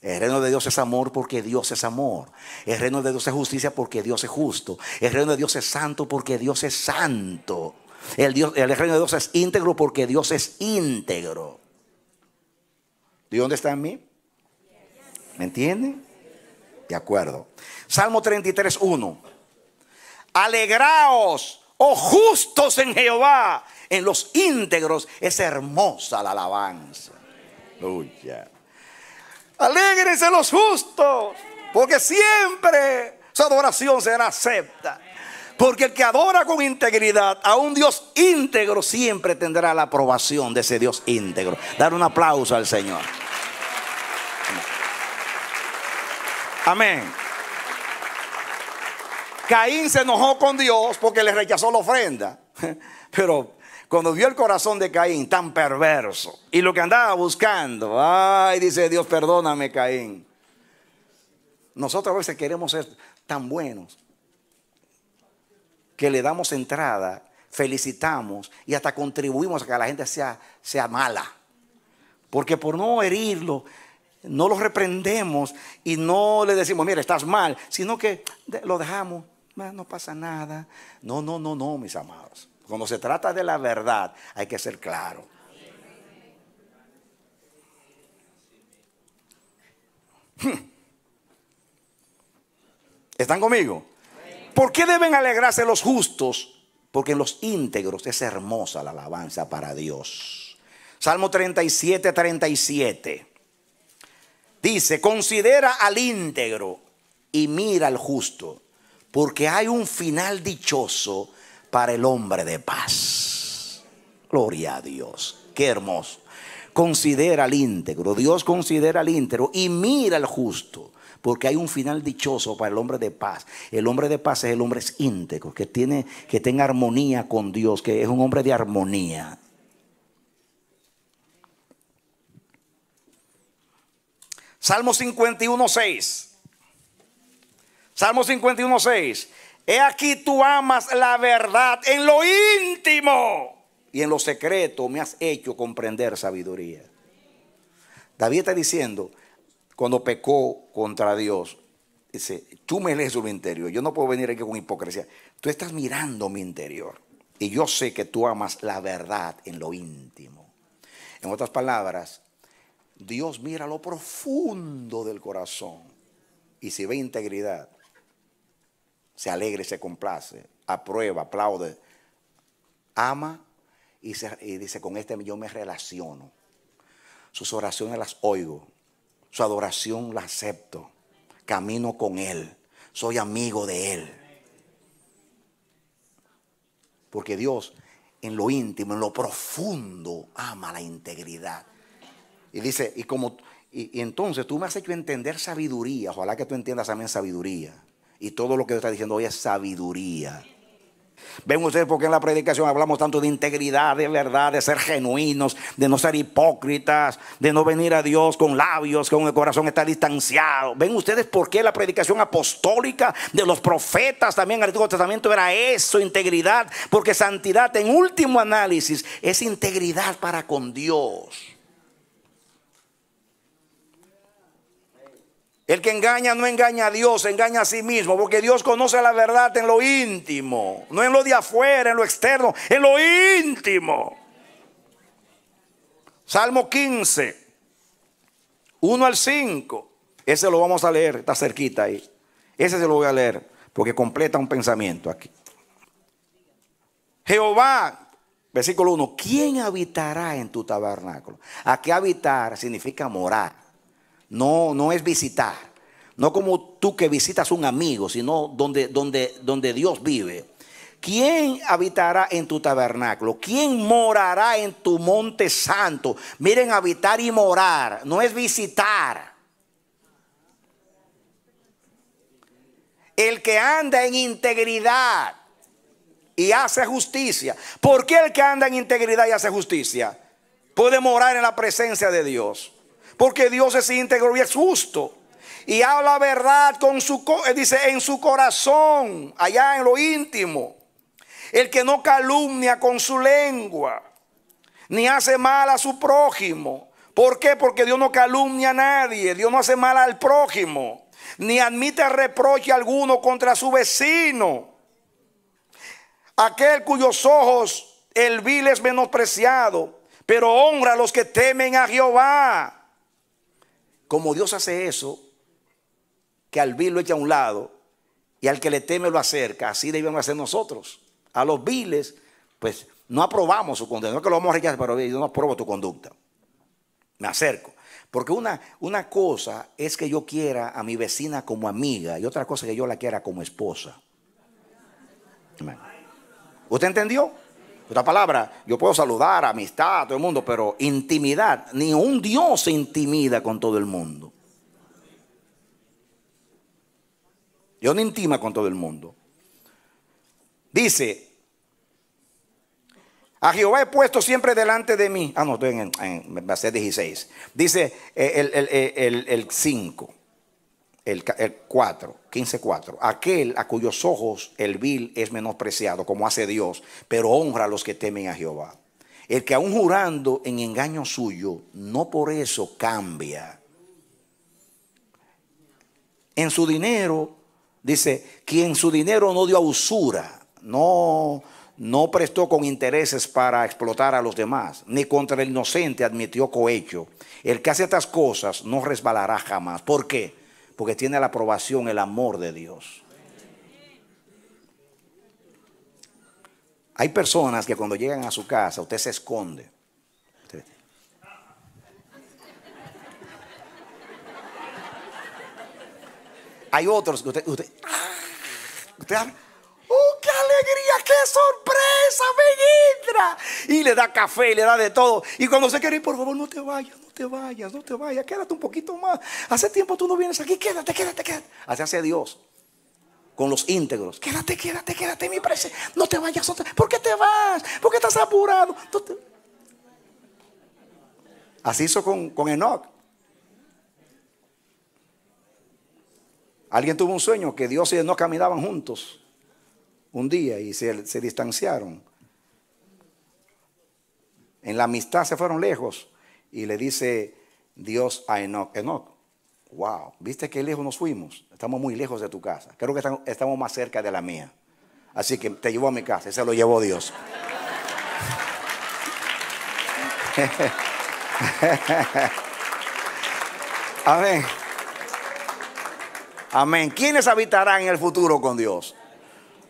Speaker 3: El reino de Dios es amor porque Dios es amor. El reino de Dios es justicia porque Dios es justo. El reino de Dios es santo porque Dios es santo. El reino de Dios es íntegro porque Dios es íntegro. ¿De dónde está en mí? ¿Me entienden? De acuerdo. Salmo 33:1. Alegraos, oh justos en Jehová, en los íntegros es hermosa la alabanza. Aleluya. Alégrense los justos, porque siempre su adoración será acepta. Porque el que adora con integridad a un Dios íntegro siempre tendrá la aprobación de ese Dios íntegro. Dar un aplauso al Señor. Amén. Caín se enojó con Dios porque le rechazó la ofrenda. Pero cuando vio el corazón de Caín tan perverso y lo que andaba buscando, ay, dice Dios, perdóname, Caín. Nosotros a veces queremos ser tan buenos que le damos entrada, felicitamos y hasta contribuimos a que la gente sea mala. Porque por no herirlo, no lo reprendemos y no le decimos, mira, estás mal, sino que lo dejamos, no pasa nada. No, mis amados. Cuando se trata de la verdad, hay que ser claro. ¿Están conmigo? ¿Por qué deben alegrarse los justos? Porque en los íntegros es hermosa la alabanza para Dios. Salmo 37:37. Dice, considera al íntegro y mira al justo, porque hay un final dichoso para el hombre de paz. Gloria a Dios, qué hermoso. Considera al íntegro, Dios considera al íntegro y mira al justo, porque hay un final dichoso para el hombre de paz. El hombre de paz es el hombre íntegro, que tenga armonía con Dios, que es un hombre de armonía. Salmo 51:6. Salmo 51:6. He aquí tú amas la verdad en lo íntimo y en lo secreto me has hecho comprender sabiduría. David está diciendo, cuando pecó contra Dios, dice, tú me lees lo interior. Yo no puedo venir aquí con hipocresía. Tú estás mirando mi interior y yo sé que tú amas la verdad en lo íntimo. En otras palabras, Dios mira lo profundo del corazón y si ve integridad, se alegra y se complace, aprueba, aplaude, ama y dice, con este yo me relaciono. Sus oraciones las oigo, su adoración la acepto, camino con Él, soy amigo de Él. Porque Dios en lo íntimo, en lo profundo, ama la integridad. Y dice, y entonces tú me has hecho entender sabiduría. Ojalá que tú entiendas también sabiduría. Y todo lo que Dios está diciendo hoy es sabiduría. Ven ustedes por qué en la predicación hablamos tanto de integridad, de verdad, de ser genuinos, de no ser hipócritas, de no venir a Dios con labios, con el corazón está distanciado. Ven ustedes por qué la predicación apostólica de los profetas también en el Antiguo Testamento era eso, integridad. Porque santidad en último análisis es integridad para con Dios. El que engaña no engaña a Dios, engaña a sí mismo, porque Dios conoce la verdad en lo íntimo, no en lo de afuera, en lo externo, en lo íntimo. Salmo 15, 1 al 5. Ese lo vamos a leer, está cerquita ahí. Ese se lo voy a leer porque completa un pensamiento aquí. Jehová, versículo 1, ¿quién habitará en tu tabernáculo? Aquí habitar significa morar. No es visitar. No como tú que visitas un amigo, sino donde Dios vive. ¿Quién habitará en tu tabernáculo? ¿Quién morará en tu monte santo? Miren, habitar y morar no es visitar. El que anda en integridad y hace justicia. ¿Por qué el que anda en integridad y hace justicia puede morar en la presencia de Dios? Porque Dios es íntegro y es justo. Y habla verdad dice, en su corazón, allá en lo íntimo. El que no calumnia con su lengua, ni hace mal a su prójimo. ¿Por qué? Porque Dios no calumnia a nadie. Dios no hace mal al prójimo, ni admite reproche alguno contra su vecino. Aquel cuyos ojos el vil es menospreciado, pero honra a los que temen a Jehová. Como Dios hace eso, que al vil lo echa a un lado y al que le teme lo acerca, así debemos hacer nosotros. A los viles, pues no aprobamos su conducta. No es que lo vamos a rechazar, pero yo no apruebo tu conducta. Me acerco. Porque una cosa es que yo quiera a mi vecina como amiga y otra cosa es que yo la quiera como esposa. ¿Usted entendió? Otra palabra, yo puedo saludar, amistad a todo el mundo, pero intimidad, ni un Dios se intimida con todo el mundo. Dios no intima con todo el mundo. Dice, a Jehová he puesto siempre delante de mí. No, estoy en verset 16. Dice el 5, el 4, 15:4. Aquel a cuyos ojos el vil es menospreciado, como hace Dios, pero honra a los que temen a Jehová. El que aún jurando en engaño suyo, no por eso cambia. En su dinero, dice, quien su dinero no dio a usura, no prestó con intereses para explotar a los demás, ni contra el inocente admitió cohecho. El que hace estas cosas no resbalará jamás. ¿Por qué? Porque tiene la aprobación, el amor de Dios. Hay personas que cuando llegan a su casa, usted se esconde. Hay otros que usted habla. ¡Oh, qué alegría! ¡Qué sorpresa! ¡Me entra! Y le da café, y le da de todo. Y cuando se quiere ir, por favor, no te vayas, no te vayas, no te vayas. Quédate un poquito más. Hace tiempo tú no vienes aquí. Quédate. Así hace Dios con los íntegros. Quédate en mi presencia. No te vayas. ¿Por qué te vas? ¿Por qué estás apurado? Así hizo con Enoc. Alguien tuvo un sueño que Dios y Enoc caminaban juntos un día y se distanciaron. En la amistad se fueron lejos y le dice Dios a Enoc, wow, ¿viste qué lejos nos fuimos? Estamos muy lejos de tu casa. Creo que estamos más cerca de la mía. Así que te llevo a mi casa y se lo llevó Dios. Amén. Amén. ¿Quiénes habitarán en el futuro con Dios?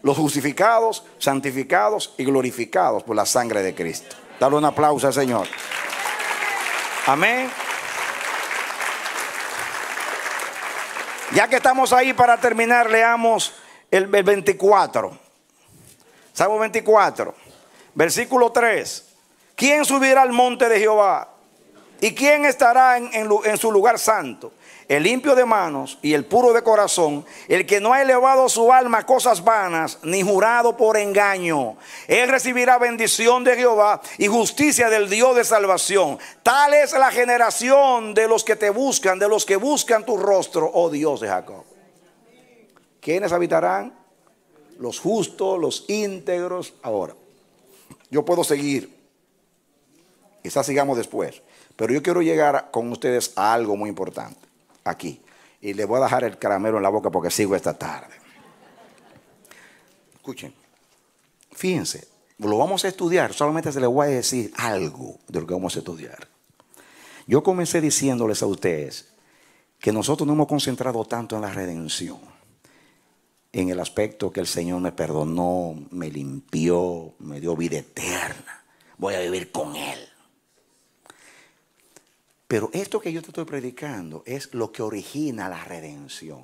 Speaker 3: Los justificados, santificados y glorificados por la sangre de Cristo. Dale un aplauso al Señor. Amén. Ya que estamos ahí, para terminar, leamos el 24. Salmo 24, versículo 3. ¿Quién subirá al monte de Jehová? ¿Y quién estará en su lugar santo? El limpio de manos y el puro de corazón, el que no ha elevado su alma a cosas vanas, ni jurado por engaño. Él recibirá bendición de Jehová y justicia del Dios de salvación. Tal es la generación de los que te buscan, de los que buscan tu rostro, oh Dios de Jacob. ¿Quiénes habitarán? Los justos, los íntegros. Ahora, yo puedo seguir, quizás sigamos después, pero yo quiero llegar con ustedes a algo muy importante. Aquí, Y le voy a dejar el caramelo en la boca porque sigo esta tarde. Escuchen, fíjense, lo vamos a estudiar, solamente se les voy a decir algo de lo que vamos a estudiar. Yo comencé diciéndoles a ustedes que nosotros no hemos concentrado tanto en la redención, en el aspecto que el Señor me perdonó, me limpió, me dio vida eterna, voy a vivir con Él. Pero esto que yo te estoy predicando es lo que origina la redención.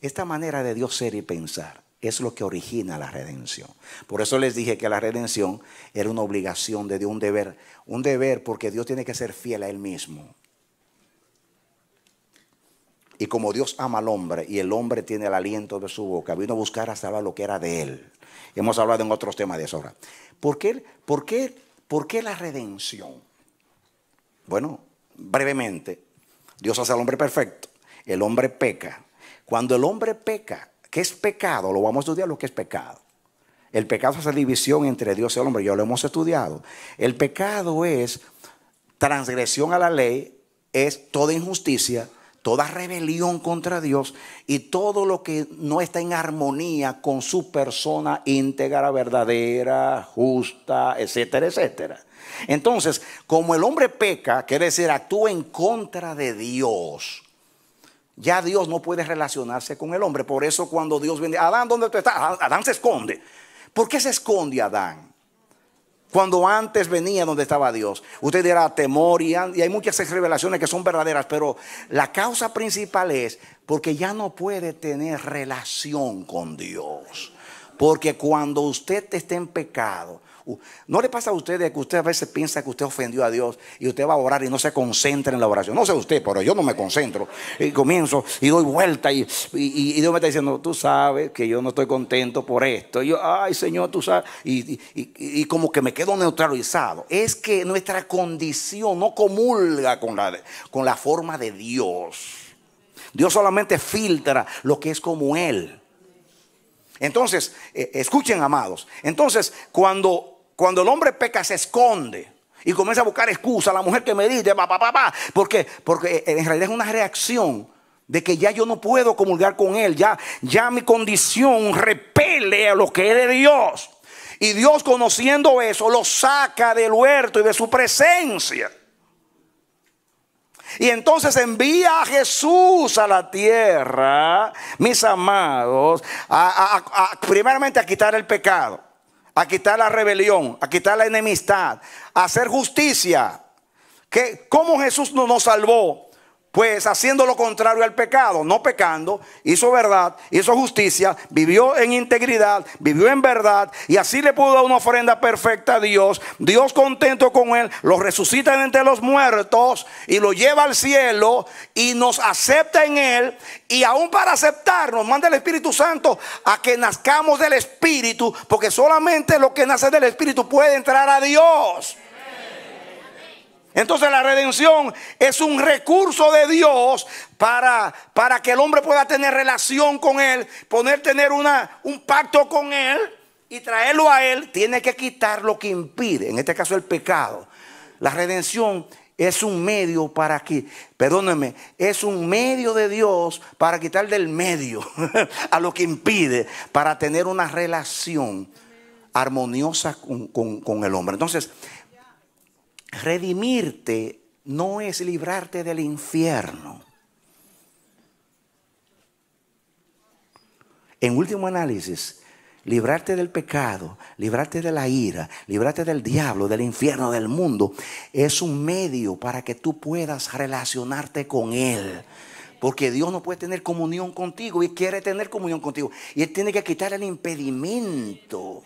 Speaker 3: Esta manera de Dios ser y pensar es lo que origina la redención. Por eso les dije que la redención era una obligación de Dios, un deber porque Dios tiene que ser fiel a Él mismo. Y como Dios ama al hombre y el hombre tiene el aliento de su boca, vino a buscar a salvar lo que era de Él. Hemos hablado en otros temas de eso ahora. ¿Por qué la redención? Bueno, brevemente, Dios hace al hombre perfecto, el hombre peca. Cuando el hombre peca, ¿qué es pecado? Lo vamos a estudiar lo que es pecado. El pecado es la división entre Dios y el hombre, ya lo hemos estudiado. El pecado es transgresión a la ley, es toda injusticia, toda rebelión contra Dios y todo lo que no está en armonía con su persona íntegra, verdadera, justa, etcétera, etcétera. Entonces, como el hombre peca, quiere decir actúa en contra de Dios. Ya Dios no puede relacionarse con el hombre. Por eso cuando Dios viene, Adán, ¿dónde tú estás? Adán se esconde. ¿Por qué se esconde Adán? Cuando antes venía donde estaba Dios. Usted dirá temor y hay muchas revelaciones que son verdaderas, pero la causa principal es porque ya no puede tener relación con Dios. Porque cuando usted esté en pecado, ¿no le pasa a usted que usted a veces piensa que usted ofendió a Dios y usted va a orar y no se concentra en la oración? No sé usted, pero yo no me concentro. Y comienzo y doy vuelta y Dios me está diciendo, tú sabes que yo no estoy contento por esto. Y yo, ay Señor, tú sabes. Y como que me quedo neutralizado. Es que nuestra condición no comulga con la forma de Dios. Dios solamente filtra lo que es como Él. Entonces, escuchen, amados. Entonces, cuando el hombre peca, se esconde y comienza a buscar excusa. La mujer que me dice, porque en realidad es una reacción de que ya yo no puedo comulgar con Él. Ya mi condición repele a lo que es de Dios. Y Dios, conociendo eso, lo saca del huerto y de su presencia. Y entonces envía a Jesús a la tierra, mis amados, primeramente a quitar el pecado, a quitar la rebelión, a quitar la enemistad, a hacer justicia. ¿Cómo Jesús nos salvó? Pues haciendo lo contrario al pecado, no pecando, hizo verdad, hizo justicia, vivió en integridad, vivió en verdad y así le pudo dar una ofrenda perfecta a Dios. Dios, contento con él, lo resucita de entre los muertos y lo lleva al cielo y nos acepta en él. Y aún para aceptarnos manda el Espíritu Santo a que nazcamos del Espíritu, porque solamente lo que nace del Espíritu puede entrar a Dios. Entonces la redención es un recurso de Dios para que el hombre pueda tener relación con Él, tener un pacto con Él y traerlo a Él. Tiene que quitar lo que impide, en este caso el pecado. La redención es un medio es un medio de Dios para quitar del medio a lo que impide, para tener una relación armoniosa con el hombre. Entonces, redimirte no es librarte del infierno. En último análisis, librarte del pecado, librarte de la ira, librarte del diablo, del infierno, del mundo, es un medio para que tú puedas relacionarte con Él. Porque Dios no puede tener comunión contigo y quiere tener comunión contigo. Y Él tiene que quitar el impedimento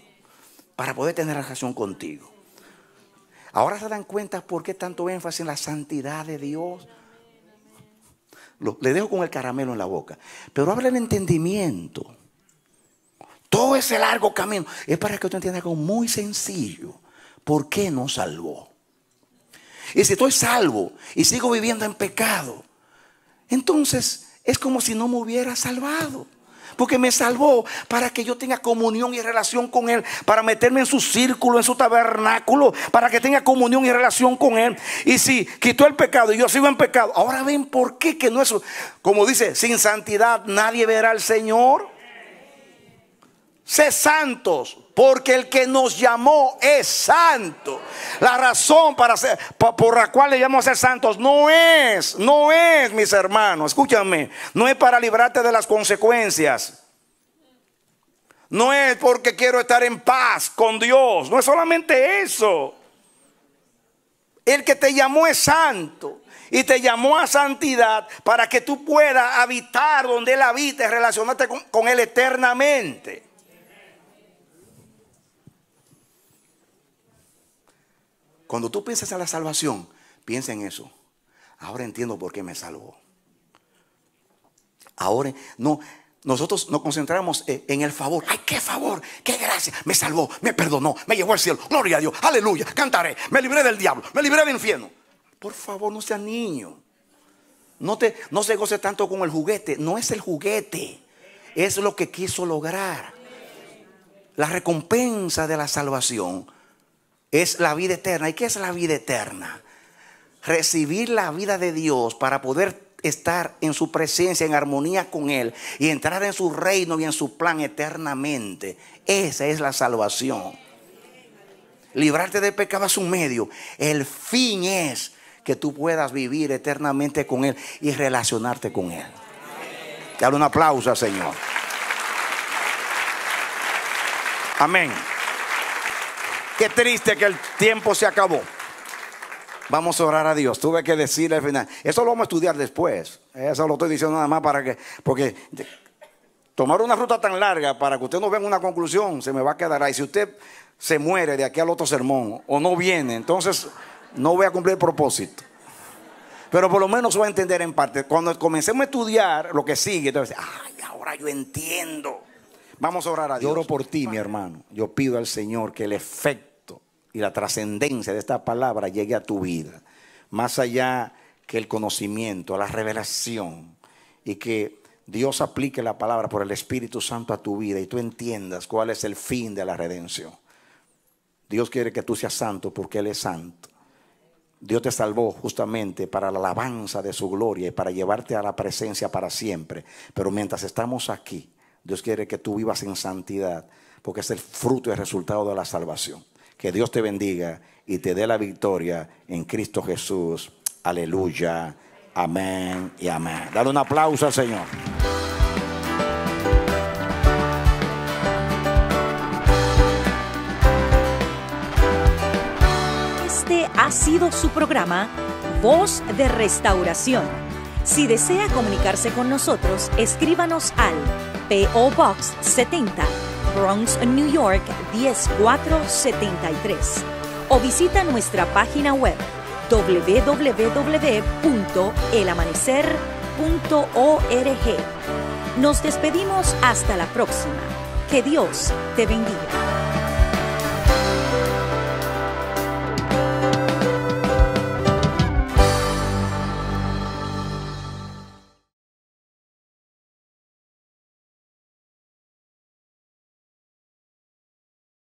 Speaker 3: para poder tener relación contigo. Ahora se dan cuenta por qué tanto énfasis en la santidad de Dios. Le dejo con el caramelo en la boca. Pero habla el entendimiento. Todo ese largo camino es para que usted entienda algo muy sencillo. ¿Por qué nos salvó? Y si estoy salvo y sigo viviendo en pecado, entonces es como si no me hubiera salvado. Porque me salvó para que yo tenga comunión y relación con Él, para meterme en su círculo, en su tabernáculo, para que tenga comunión y relación con Él. Y si quitó el pecado y yo sigo en pecado, ahora ven por qué que no es, como dice, sin santidad nadie verá al Señor. Sé santos, porque el que nos llamó es santo. La razón por la cual le llamamos a ser santos no es, mis hermanos, escúchame, no es para librarte de las consecuencias. No es porque quiero estar en paz con Dios. No es solamente eso. El que te llamó es santo y te llamó a santidad para que tú puedas habitar donde Él habita y relacionarte con Él eternamente. Cuando tú piensas en la salvación, piensa en eso. Ahora entiendo por qué me salvó. Ahora no, nosotros nos concentramos en el favor. ¡Ay, qué favor! ¡Qué gracia! Me salvó, me perdonó, me llevó al cielo. Gloria a Dios, aleluya, cantaré. Me libré del diablo, me libré del infierno. Por favor, no seas niño. No se goce tanto con el juguete. No es el juguete, es lo que quiso lograr. La recompensa de la salvación es la vida eterna. ¿Y qué es la vida eterna? Recibir la vida de Dios para poder estar en su presencia, en armonía con Él y entrar en su reino y en su plan eternamente. Esa es la salvación. Librarte del pecado es un medio. El fin es que tú puedas vivir eternamente con Él y relacionarte con Él. Dale un aplauso al Señor. Amén. Qué triste que el tiempo se acabó. Vamos a orar a Dios. Tuve que decirle al final. Eso lo vamos a estudiar después. Eso lo estoy diciendo nada más porque tomar una ruta tan larga para que usted no venga a una conclusión, se me va a quedar ahí. Si usted se muere de aquí al otro sermón o no viene, entonces no voy a cumplir el propósito. Pero por lo menos se va a entender en parte. Cuando comencemos a estudiar lo que sigue, entonces, ay, ahora yo entiendo. Vamos a orar a Dios. Yo oro por ti, mi hermano. Yo pido al Señor que el efecto y la trascendencia de esta palabra llegue a tu vida, más allá que el conocimiento, la revelación, y que Dios aplique la palabra por el Espíritu Santo a tu vida y tú entiendas cuál es el fin de la redención. Dios quiere que tú seas santo porque Él es santo. Dios te salvó justamente para la alabanza de su gloria y para llevarte a la presencia para siempre. Pero mientras estamos aquí, Dios quiere que tú vivas en santidad, porque es el fruto y el resultado de la salvación. Que Dios te bendiga y te dé la victoria en Cristo Jesús. Aleluya. Amén y amén. Dale un aplauso al Señor.
Speaker 1: Este ha sido su programa Voz de Restauración. Si desea comunicarse con nosotros, escríbanos al P.O. Box 70, Bronx, New York 10473, o visita nuestra página web www.elamanecer.org. Nos despedimos hasta la próxima. Que Dios te bendiga.